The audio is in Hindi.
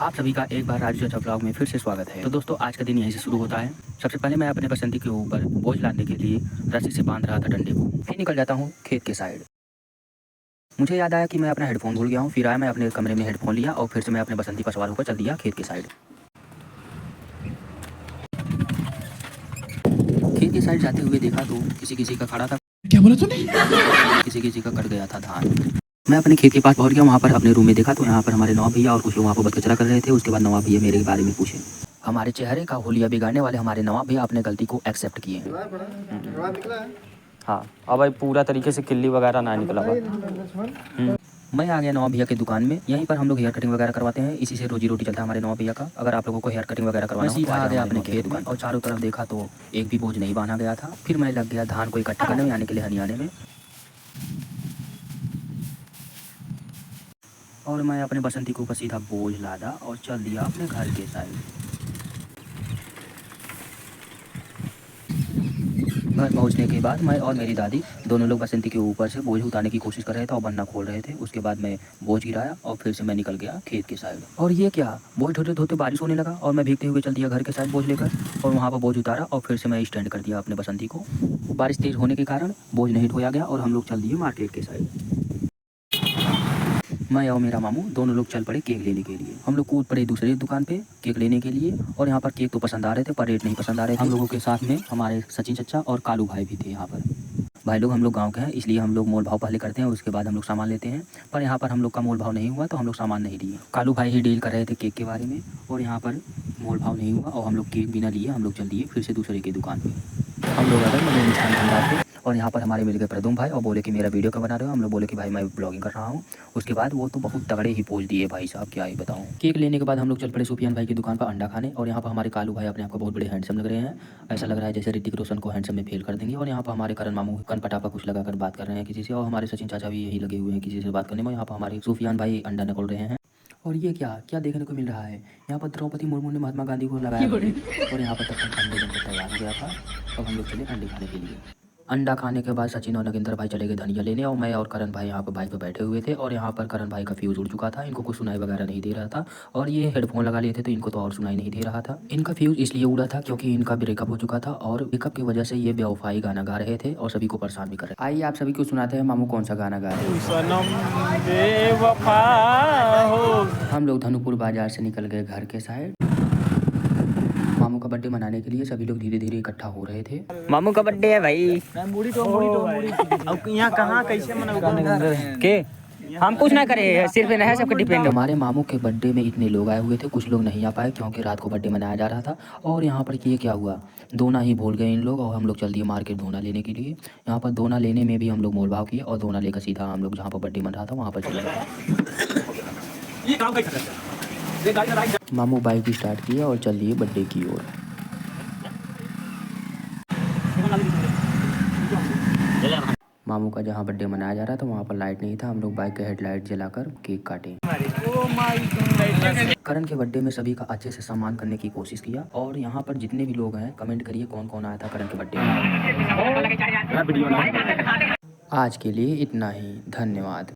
आप सभी का एक बार राजू चाचा ब्लॉग में फिर से स्वागत है। तो दोस्तों आज का दिन यहीं से शुरू होता है। सबसे पहले मैं अपने बसंती के ऊपर बोझ लादने के लिए रस्सी से बांध रहा था डंडे को। फिर निकल जाता हूँ खेत के साइड। मुझे याद आया कि मैं अपना हेडफोन भूल गया हूँ। फिर आया, मैं अपने कमरे में हेडफोन लिया और फिर से मैं अपने बसंती पर सवार होकर चल दिया खेत के साइड। खेत के साइड जाते हुए देखा तो किसी किसी का खड़ा था। क्या बोला तूने? किसी किसी का कट गया था धान। मैं अपने खेत के पास पहुंच गया। वहाँ पर अपने रूम में देखा तो यहाँ पर हमारे नवाब भैया और कुछ लोग वहाँ पर बस कचरा कर रहे थे। उसके बाद नवाब भैया मेरे बारे में पूछे। हमारे चेहरे का हुलिया बिगाड़ने वाले हमारे नवाब भैया अपने गलती को एक्सेप्ट किए। हाँ, अब भाई पूरा तरीके से किल्ली वगैरह ना निकला हुआ। मैं आ गया नवाब भैया की दुकान में। यहीं पर हम लोग हेयर कटिंग वगैरह करवाते हैं। इसी से रोजी रोटी चलता है हमारे नवाब भैया का। अगर आप लोगों को हेयर कटिंग वगैरह करवाना हो तो आ गया अपने खेत दुकान। और चारों तरफ देखा तो एक भी बोझ नहीं बांधा गया था। फिर मैं लग गया धान को इकट्ठा करने में, यानी के लिए हनियाने में। और मैं अपने बसंती को ऊपर सीधा बोझ लादा और चल दिया अपने घर के साइड। घर पहुंचने के बाद मैं और मेरी दादी दोनों लोग बसंती के ऊपर से बोझ उतारने की कोशिश कर रहे थे और बन्ना खोल रहे थे। उसके बाद मैं बोझ गिराया और फिर से मैं निकल गया खेत के साइड। और ये क्या, बोझ ढोते धोते बारिश होने लगा और मैं भीगते हुए चल दिया घर के साइड बोझ लेकर। और वहाँ पर बोझ उतारा और फिर से मैं स्टैंड कर दिया अपने बसंती को। बारिश तेज होने के कारण बोझ नहीं ढोया गया और हम लोग चल दिए मार्केट के साइड। मैं और मेरा मामू दोनों लोग चल पड़े केक लेने के लिए। हम लोग कूद पड़े दूसरी दुकान पे केक लेने के लिए। और यहाँ पर केक तो पसंद आ रहे थे पर रेट नहीं पसंद आ रहे थे। हम लोगों के साथ में हमारे सचिन चचा और कालू भाई भी थे यहाँ पर। भाई लोग हम लोग गांव के हैं, इसलिए हम लोग मोल भाव पहले करते हैं, उसके बाद हम लोग सामान लेते हैं। पर यहाँ पर हम लोग का मोल भाव नहीं हुआ तो हम लोग सामान नहीं लिए। कालू भाई ही डील कर रहे थे केक के बारे में और यहाँ पर मोल भाव नहीं हुआ और हम लोग केक बिना लिए हम लोग चल दिए फिर से दूसरे की दुकान पर। हम लोग अगर मैंने निशान भंडार थे और यहाँ पर हमारे मिल गए प्रदुम भाई और बोले कि मेरा वीडियो कब बना रहे हो। हम लोग बोले कि भाई मैं ब्लॉगिंग कर रहा हूँ। उसके बाद वो तो बहुत तगड़े ही पोज दिए भाई साहब, क्या ही बताऊँ। केक लेने के बाद हम लोग चल पड़े सुफियान भाई की दुकान पर अंडा खाने। और यहाँ पर हमारे कालू भाई अपने आप को बहुत बड़े हैंडसम लग रहे हैं। ऐसा लग रहा है जैसे ऋतिक रोशन को हैंडसम में फेल कर देंगे। और यहाँ पर हमारे करण मामू कन पटापा कुछ लगाकर बात कर रहे हैं किसी से। और हमारे सचिन चाचा भी यही लगे हुए हैं किसी से बात करने में। यहाँ पर हमारे सुफियान भाई अंडा निकल रहे हैं। और ये क्या क्या देखने को मिल रहा है, यहाँ पर द्रौपदी मुर्मू ने महात्मा गांधी को लगाया और यहाँ पर तब तक अंडे बनकर तैयार हो गया था। अब हम लोग चले अंडे खाने के लिए। अंडा खाने के बाद सचिन और नगेंद्र भाई चले गए धनिया लेने और मैं और करण भाई यहाँ पर बाइक पर बैठे हुए थे। और यहाँ पर करण भाई का फ्यूज़ उड़ चुका था, इनको कुछ सुनाई वगैरह नहीं दे रहा था। और ये हेडफोन लगा लिए थे तो इनको तो और सुनाई नहीं दे रहा था। इनका फ्यूज़ इसलिए उड़ा था क्योंकि इनका ब्रेकअप हो चुका था और ब्रेकअप की वजह से ये बेवफाई गाना गा रहे थे और सभी को परेशान भी कर रहे थे। आइए आप सभी को सुनाते हैं मामू कौन सा गाना गा रहे हैं। हम लोग धनुपुर बाजार से निकल गए घर के साइड। मामू का बर्थडे मनाने के लिए सभी लोग धीरे धीरे इकट्ठा हो रहे थे। मामू का बर्थडे है भाई। अब यहाँ कहाँ कैसे मनाओगे? के हम कुछ ना करें, सिर्फ ना है सबके डिपेंड। हमारे मामू के बर्थडे में इतने लोग आए हुए थे, कुछ लोग नहीं आ पाए क्योंकि रात को बर्थडे मनाया जा रहा था। और यहाँ पर ये क्या हुआ, दोना ही भूल गए इन लोग और हम लोग चल दिए मार्केट दोना लेने के लिए। यहाँ पर दोना लेने में भी हम लोग मोल भाव किए और दोना लेकर सीधा हम लोग जहाँ पर बर्थडे मन रहा था वहाँ पर चले गए। मामू बाइक स्टार्ट किए और चल दिए बर्थडे की ओर। मामू का जहाँ बर्थडे मनाया जा रहा था वहाँ पर लाइट नहीं था। हम लोग बाइक के हेडलाइट जलाकर केक काटे। करण के बर्थडे में सभी का अच्छे से सम्मान करने की कोशिश किया। और यहाँ पर जितने भी लोग हैं कमेंट करिए कौन कौन आया था करण के बर्थडे में। आज के लिए इतना ही, धन्यवाद।